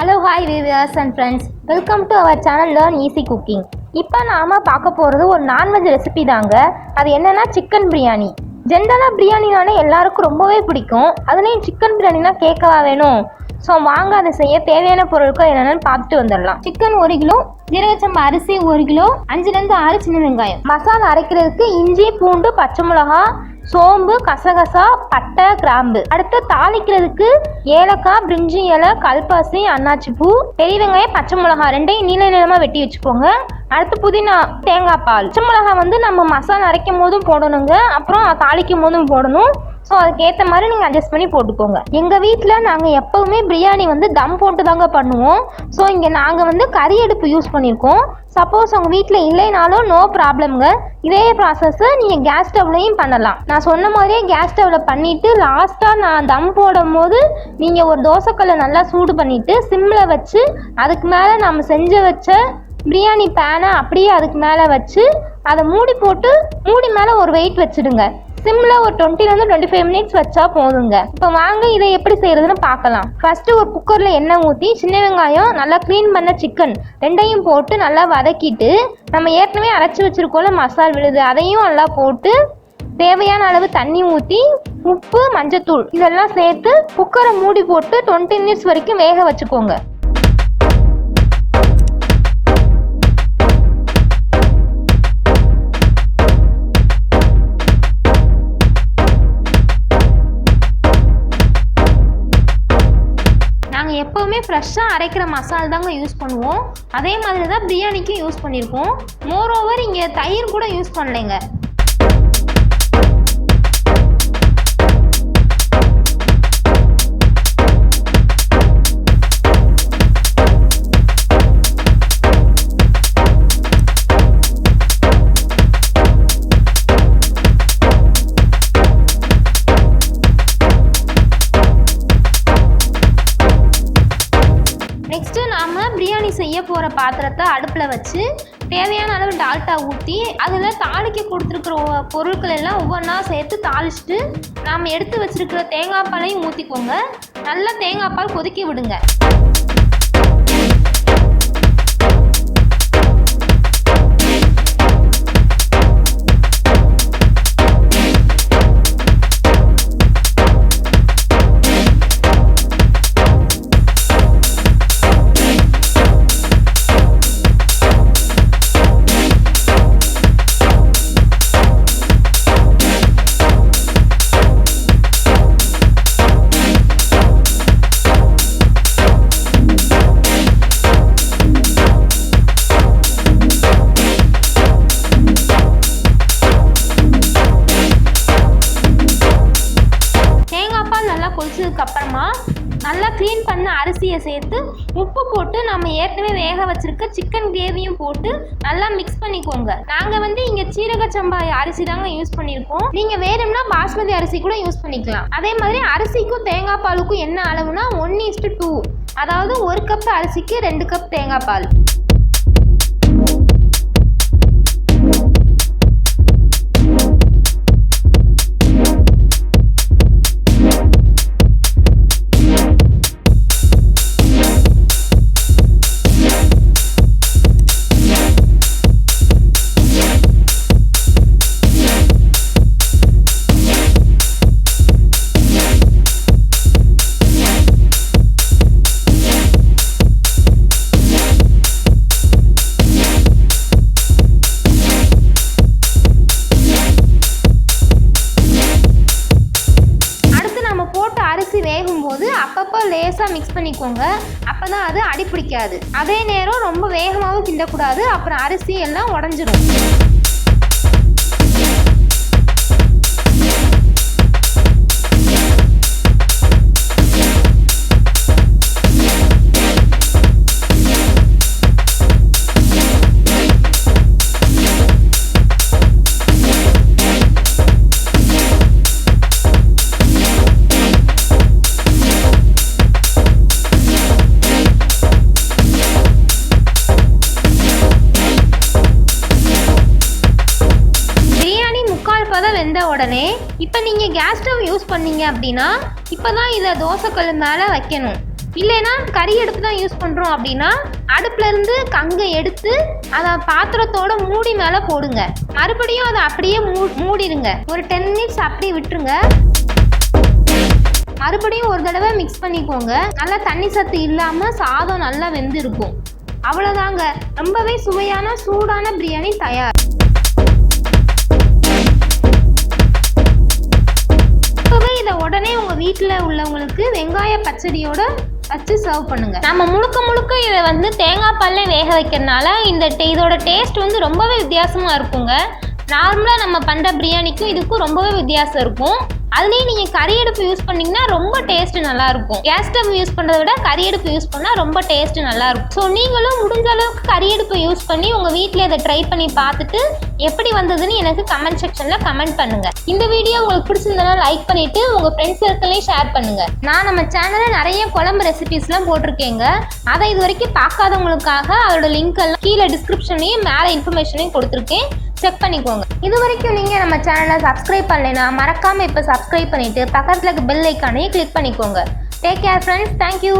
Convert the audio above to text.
Hello, hi viewers and friends. Welcome to our channel Learn Easy Cooking. இப்போ நாம பார்க்க போகிறது ஒரு நான்வெஜ் ரெசிபி தாங்க. அது என்னன்னா சிக்கன் பிரியாணி. ஜென்ரலாக பிரியாணினாலே எல்லாருக்கும் ரொம்பவே பிடிக்கும். அதுலேயும் சிக்கன் பிரியாணினா கேட்கவா வேணும். ஸோ வாங்க அதை செய்ய தேவையான பொருட்கள் என்னென்னு பார்த்துட்டு வந்துடலாம். சிக்கன் 1 கிலோ, ஜீரக சம்பா அரிசி 1 கிலோ, 5லேருந்து 6 சின்ன வெங்காயம். மசாலா அரைக்கிறதுக்கு இஞ்சி, பூண்டு, பச்சை மிளகா, சோம்பு, கசகசா, பட்டை, கிராம்பு. அடுத்து தாளிக்கிறதுக்கு ஏலக்காய், பிரிஞ்சி இலை, கல்பாசி, அன்னாச்சி பூ, பெரிய வெங்காயம், பச்சை மிளகா ரெண்டையும் நீள நீளமாக வெட்டி வச்சுக்கோங்க. அடுத்து புதினா, தேங்காய் பால். பச்சை மிளகா நம்ம மசாலா அரைக்கும் போதும் போடணுங்க, அப்புறம் தாளிக்கும் போதும் போடணும். ஸோ அதுக்கேற்ற மாதிரி நீங்கள் அட்ஜஸ்ட் பண்ணி போட்டுக்கோங்க. எங்கள் வீட்டில் நாங்கள் எப்போவுமே பிரியாணி தம் போட்டு தாங்க பண்ணுவோம். ஸோ இங்கே நாங்கள் கறி அடுப்பு யூஸ் பண்ணியிருக்கோம். சப்போஸ் உங்கள் வீட்டில் இல்லைனாலும் நோ ப்ராப்ளம்ங்க. இதே ப்ராசஸ்ஸை நீங்கள் கேஸ் ஸ்டவ்லையும் பண்ணலாம். நான் சொன்ன மாதிரியே கேஸ் ஸ்டவ்வில் பண்ணிவிட்டு லாஸ்ட்டாக நான் தம் போடும் போது நீங்கள் ஒரு தோசைக்கல்லை நல்லா சூடு பண்ணிவிட்டு சிம்மில் வச்சு அதுக்கு மேலே நம்ம செஞ்சு வச்ச பிரியாணி பேனை அப்படியே அதுக்கு மேலே வச்சு அதை மூடி போட்டு மூடி மேலே ஒரு வெயிட் வச்சுடுங்க. சிம்மில் ஒரு 20 to 25 மினிட்ஸ் வச்சா போதுங்க. இப்போ வாங்க இதை எப்படி செய்யறதுன்னு பார்க்கலாம். ஃபர்ஸ்ட்டு ஒரு குக்கரில் எண்ணெய் ஊற்றி சின்ன வெங்காயம், நல்லா க்ளீன் பண்ண சிக்கன் ரெண்டையும் போட்டு நல்லா வதக்கிட்டு நம்ம ஏற்கனவே அரைச்சி வச்சிருக்கோம்ல மசால் விழுது அதையும் நல்லா போட்டு தேவையான அளவு தண்ணி ஊற்றி உப்பு, மஞ்சத்தூள் இதெல்லாம் சேர்த்து குக்கரை மூடி போட்டு 20 மினிட்ஸ் வரைக்கும் வேக வச்சுக்கோங்க. எப்போவுமே ஃப்ரெஷ்ஷாக அரைக்கிற மசாலா தாங்க யூஸ் பண்ணுவோம். அதே மாதிரி தான் பிரியாணிக்கும் யூஸ் பண்ணியிருக்கோம். மோரோவர் இங்கே தயிர் கூட யூஸ் பண்ணலைங்க. நெக்ஸ்ட்டு நாம் பிரியாணி செய்ய போகிற பாத்திரத்தை அடுப்பில் வச்சு தேவையான அளவு டால்டா ஊற்றி அதில் தாளிக்க கொடுத்துருக்குற பொருட்கள் எல்லாம் ஒவ்வொன்றா சேர்த்து தாளிச்சுட்டு நாம் எடுத்து வச்சுருக்கிற தேங்காய் பாலையும் ஊற்றிக்கோங்க. நல்லா தேங்காய் பால் கொதிக்க விடுங்க. கொதிச்சதுக்கப்புறமா நல்லா க்ளீன் பண்ண அரிசியை சேர்த்து உப்பு போட்டு நம்ம ஏற்கனவே வேக வச்சிருக்க சிக்கன் கிரேவியும் போட்டு நல்லா மிக்ஸ் பண்ணிக்கோங்க. நாங்கள் இங்கே சீரக சம்பா அரிசி தாங்க யூஸ் பண்ணியிருக்கோம். நீங்கள் வேணும்னா பாஸ்மதி அரிசி கூட யூஸ் பண்ணிக்கலாம். அதே மாதிரி அரிசிக்கும் தேங்காய் பாலுக்கும் என்ன அளவுனா 1:2, அதாவது 1 கப் அரிசிக்கு 2 கப் தேங்காய் பால். வேகும்போது அப்பப்போ லேசாக மிக்ஸ் பண்ணிக்கோங்க. அப்போ தான் அது அடிப்பிடிக்காது. அதே நேரம் ரொம்ப வேகமாகவும் கிண்டக்கூடாது, அப்புறம் அரிசி எல்லாம் உடஞ்சிரும். வெந்த உடனே இப்போ நீங்கள் கேஸ் ஸ்டவ் யூஸ் பண்ணீங்க அப்படின்னா இப்போ தான் இதை தோசைக்கல் மேலே வைக்கணும். இல்லைன்னா கறி அடுப்பு தான் யூஸ் பண்ணுறோம் அப்படின்னா அடுப்புலேருந்து கங்கை எடுத்து அதை பாத்திரத்தோட மூடி மேலே போடுங்க. மறுபடியும் அதை அப்படியே மூடிடுங்க. ஒரு 10 மினிட்ஸ் அப்படியே விட்டுருங்க. மறுபடியும் ஒரு தடவை மிக்ஸ் பண்ணிக்கோங்க. நல்லா தண்ணி சத்து இல்லாமல் சாதம் நல்லா வெந்து இருக்கும். அவ்வளோதாங்க, ரொம்பவே சுவையான சூடான பிரியாணி தயார். இதை உடனே உங்கள் வீட்டில் உள்ளவங்களுக்கு வெங்காய பச்சடியோட வச்சு சர்வ் பண்ணுங்க. நம்ம முழுக்க இதை தேங்காய் பால்ல வேக வைக்கிறதுனால இதோட டேஸ்ட் ரொம்பவே வித்தியாசமாக இருக்குங்க. நார்மலாக நம்ம பண்ணுற பிரியாணிக்கும் இதுக்கும் ரொம்பவே வித்தியாசம் இருக்கும். அதுலேயும் நீங்கள் கறி அடுப்பு யூஸ் பண்ணிங்கன்னா ரொம்ப டேஸ்ட்டு நல்லாயிருக்கும். கேஸ் ஸ்டவ் யூஸ் பண்ணுறத விட கறி அடுப்பு யூஸ் பண்ணால் ரொம்ப டேஸ்ட்டு நல்லாயிருக்கும். ஸோ நீங்களும் முடிஞ்ச அளவுக்கு கறி அடுப்பு யூஸ் பண்ணி உங்கள் வீட்டில் இதை ட்ரை பண்ணி பார்த்துட்டு எப்படி வந்ததுன்னு எனக்கு கமெண்ட் செக்ஷனில் கமெண்ட் பண்ணுங்கள். இந்த வீடியோ உங்களுக்கு பிடிச்சிருந்தனா லைக் பண்ணிவிட்டு உங்கள் ஃப்ரெண்ட்ஸ் சர்க்கிளையும் ஷேர் பண்ணுங்கள். நான் நம்ம சேனலில் நிறைய குழம்பு ரெசிபிஸ்லாம் போட்டிருக்கேங்க. அதை இது வரைக்கும் பார்க்காதவங்களுக்காக அதோட லிங்க் எல்லாம் கீழே டிஸ்கிரிப்ஷன்லையும் மேலே இன்ஃபர்மேஷனையும் கொடுத்துருக்கேன். செக் பண்ணிக்கோங்க. இது வரைக்கும் நீங்கள் நம்ம சேனலை சப்ஸ்கிரைப் பண்ணலைன்னா மறக்காமல் இப்போ சப்ஸ்கிரைப் பண்ணிவிட்டு பக்கத்தில் இருக்க பெல் ஐக்கானையும் கிளிக் பண்ணிக்கோங்க. Take care friends. தேங்க்யூ.